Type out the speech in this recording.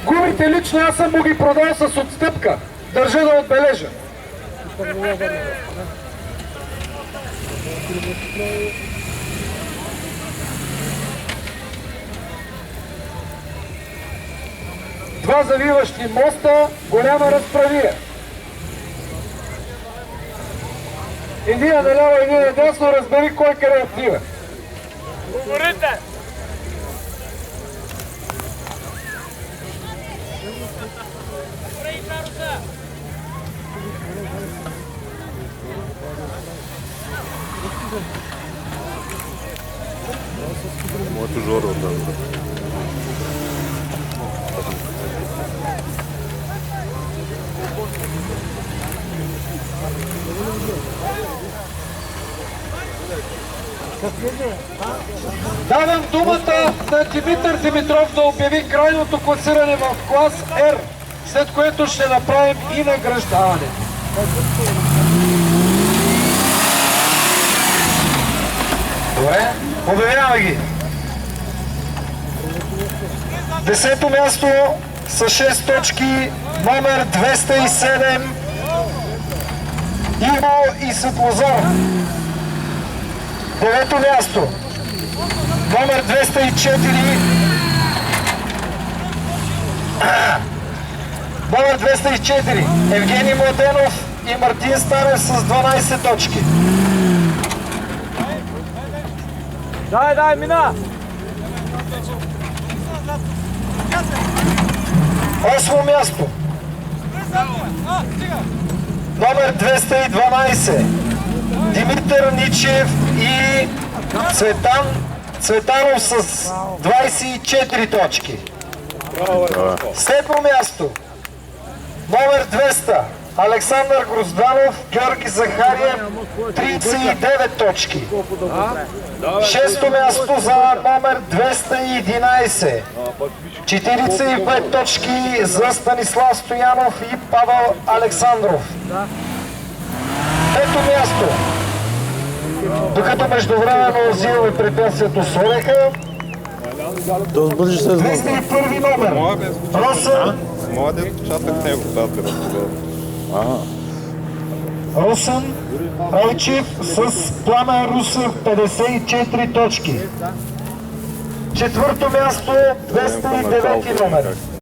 Гумите лично аз съм му ги продал с отстъпка. Държа да отбележа. Два завиващи моста, голяма разправия. Единия наляво, единия надясно, разбери кой къде отива. Говорите! Моето жоро отдава. Давам думата на Димитър Димитров да обяви крайното класиране в клас R, след което ще направим и награждаване. Добре, обявяваме ги. 10-то място с 6 точки, номер 207, Иво и Светлозар. 9-то място, номер 204, номер 204, Евгений Младенов и Мартин Станев с 12 точки. Дай, мина! 8-о място, номер 212, Димитър Ничев и Цветан Цветанов с 24 точки. 7-о място, номер 200, Александър Грозданов, Георги Захариев, 39 точки. 6-то място за номер 211, 45 точки за Станислав Стоянов и Павел Александров. 5-то място, докато междувременно взимаме препятствието с Ореха, 201 номер, Росен. Моят е участък с него, да те разказвам. Росен Райчев с Пламен Русев, 54 точки. 4-то място, 209 номер.